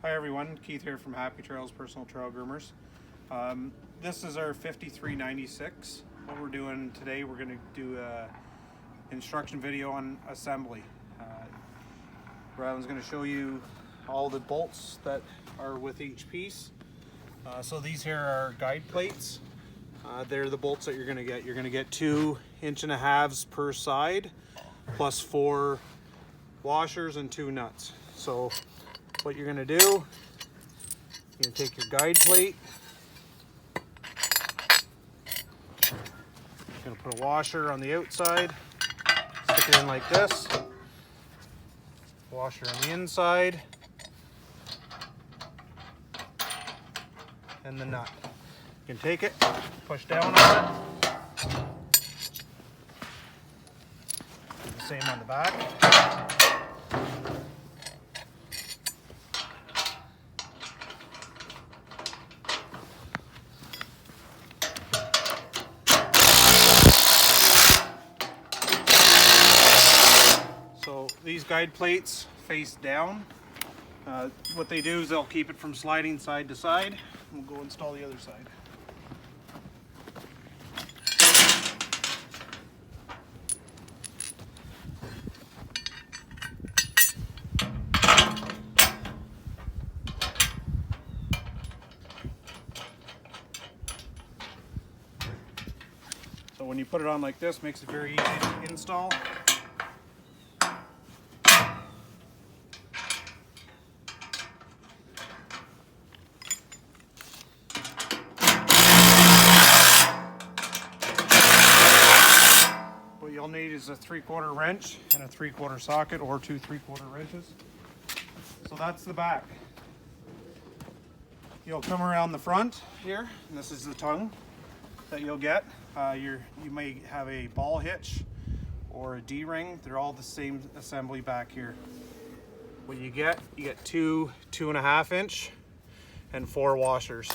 Hi everyone, Keith here from Happy Trails Personal Trail Groomers. This is our 5396. What we're doing today, we're going to do a instruction video on assembly. Rylan's going to show you all the bolts that are with each piece. So these here are guide plates. They're the bolts that you're going to get. You're going to get 2 1.5 per side, plus 4 washers and 2 nuts. So what you're going to do, you're going to take your guide plate, you're going to put a washer on the outside, stick it in like this, washer on the inside, and the nut. You can take it, push down on it, do the same on the back. These guide plates face down. What they do is they'll keep it from sliding side to side. We'll go install the other side. So when you put it on like this, makes it very easy to install. What you'll need is a 3/4 wrench and a 3/4 socket, or 2 3/4 wrenches. So that's the back. You'll come around the front here, and this is the tongue that you'll get. You may have a ball hitch or a D-ring. They're all the same assembly back here. What you get 2 2.5 inch and 4 washers.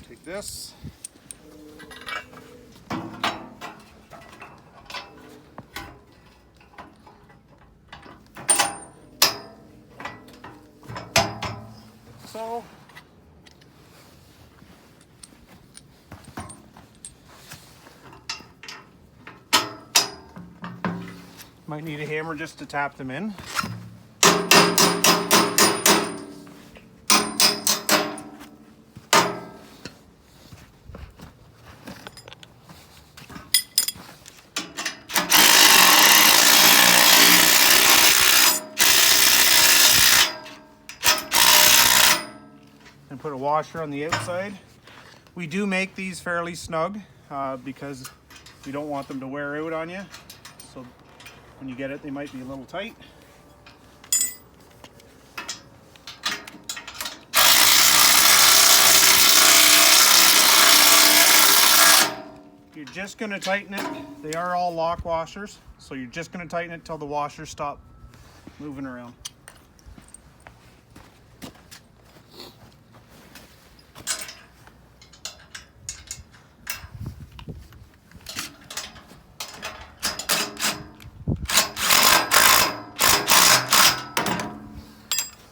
Take this. So might need a hammer just to tap them in. And put a washer on the outside. We do make these fairly snug because we don't want them to wear out on you. So when you get it, they might be a little tight. You're just going to tighten it. They are all lock washers, so you're just going to tighten it till the washers stop moving around.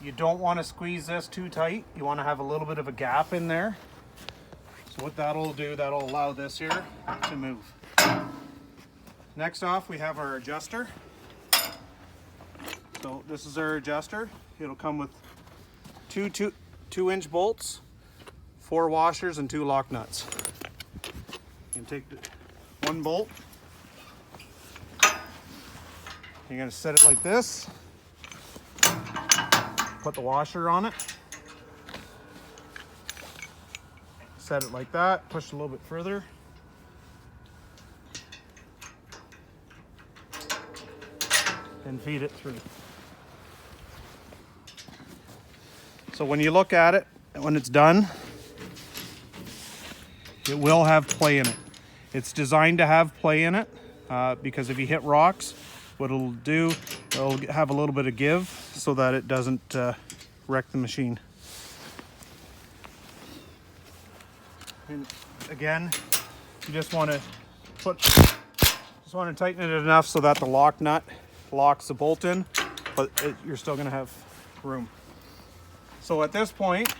You don't want to squeeze this too tight. You want to have a little bit of a gap in there. So what that'll do, that'll allow this here to move. Next off, we have our adjuster. So this is our adjuster. It'll come with two inch bolts, 4 washers, and 2 lock nuts. You can take one bolt. You're going to set it like this. Put the washer on it, set it like that, push a little bit further, and feed it through. So when you look at it, when it's done, it will have play in it. It's designed to have play in it because if you hit rocks, what it'll do, it'll have a little bit of give so that it doesn't wreck the machine. And again, you just want to tighten it enough so that the lock nut locks the bolt in, but you're still going to have room. So at this point,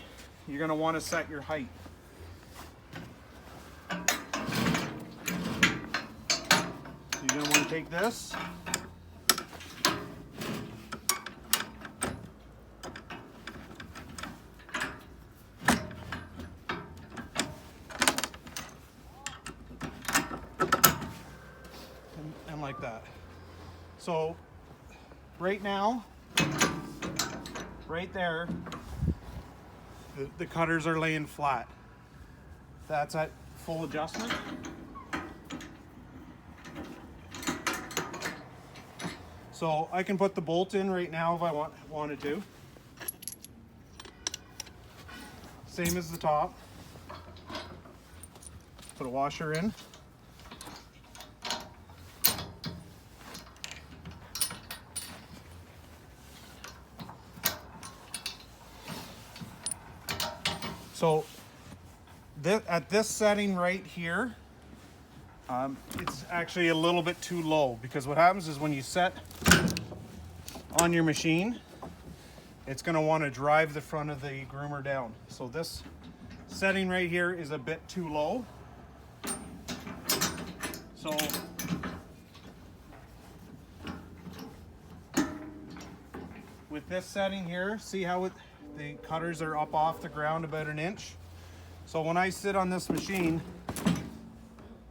you're going to want to set your height. You're going to want to take this, and like that. So right now, right there, the cutters are laying flat. That's at full adjustment. So I can put the bolt in right now if I wanted to. Same as the top. Put a washer in. So at this setting right here, it's actually a little bit too low, because what happens is when you set on your machine, it's going to want to drive the front of the groomer down. So this setting right here is a bit too low. So with this setting here, see how the cutters are up off the ground about an inch. So when I sit on this machine,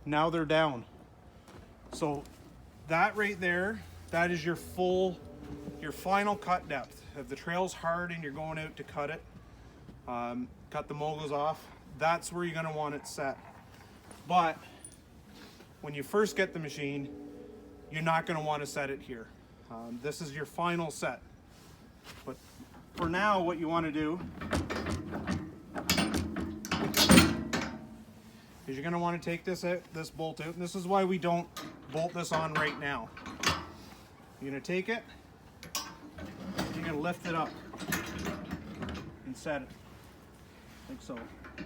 now they're down. So that right there, that is your final cut depth. If the trail's hard and you're going out to cut it, cut the moguls off, that's where you're gonna want it set. But when you first get the machine, you're not gonna wanna set it here. This is your final set. But for now, what you want to do is you're going to want to take this bolt out, and this is why we don't bolt this on right now. You're going to take it, you're going to lift it up and set it like so. I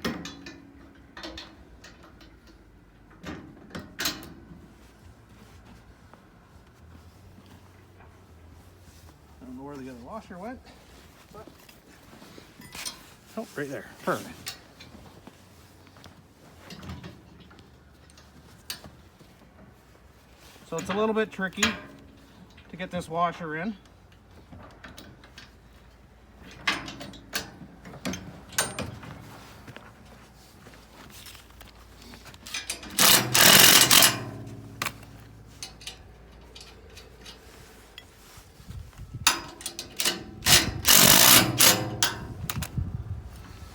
don't know where the other washer went. But, oh, right there. Perfect. So it's a little bit tricky to get this washer in.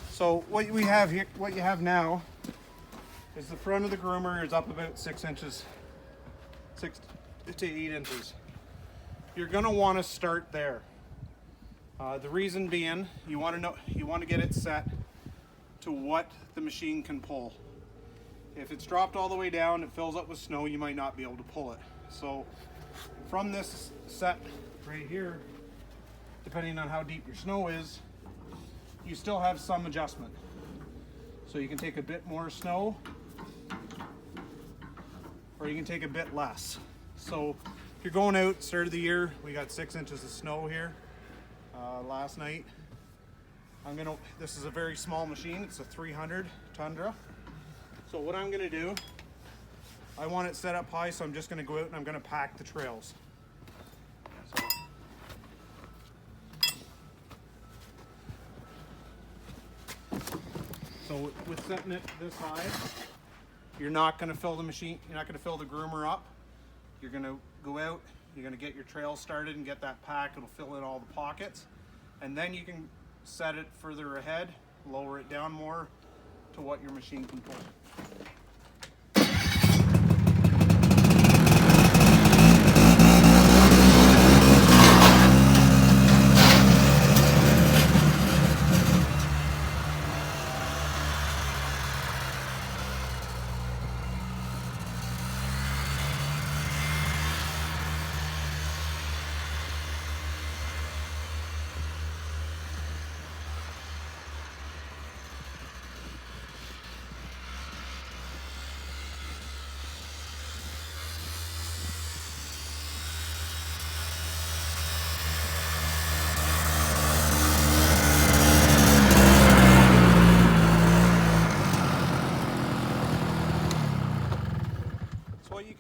So what we have here, what you have now, is the front of the groomer is up about 6 inches, 6 to 8 inches. You're going to want to start there. The reason being, you want to get it set to what the machine can pull. If it's dropped all the way down, it fills up with snow, you might not be able to pull it. So from this set right here, depending on how deep your snow is, you still have some adjustment. So you can take a bit more snow, or you can take a bit less. So if you're going out, start of the year, we got 6 inches of snow here last night. This is a very small machine, it's a 300 Tundra. So what I'm gonna do, I want it set up high, so I'm just gonna go out and I'm gonna pack the trails. So with setting it this high, you're not going to fill the machine, you're not going to fill the groomer up. You're going to go out, you're going to get your trail started and get that pack. It'll fill in all the pockets. And then you can set it further ahead, lower it down more to what your machine can pull.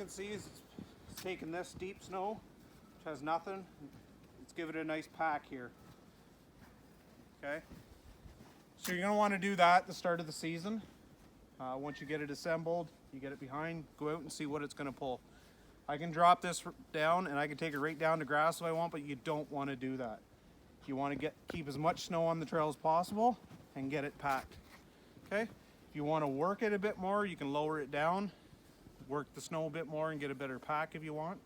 can see is it's taking this deep snow, which has nothing. Let's give it a nice pack here. Okay. So you're going to want to do that at the start of the season. Once you get it assembled, you get it behind, go out and see what it's going to pull. I can drop this down and I can take it right down to grass if I want, but you don't want to do that. You want to keep as much snow on the trail as possible and get it packed. Okay? If you want to work it a bit more, you can lower it down, work the snow a bit more and get a better pack if you want,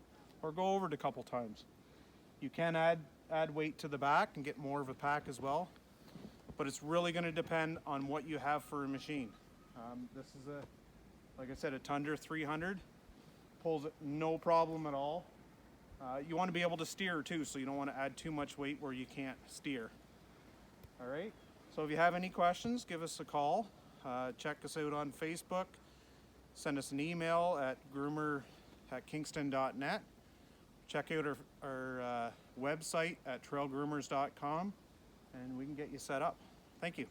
or go over it a couple times. You can add weight to the back and get more of a pack as well, but it's really going to depend on what you have for a machine. This is like I said, a Tundra 300. Pulls it no problem at all. You want to be able to steer too, so you don't want to add too much weight where you can't steer. All right, so if you have any questions, give us a call. Check us out on Facebook. Send us an email at groomer@kingston.net. Check out our website at trailgroomers.com, and we can get you set up. Thank you.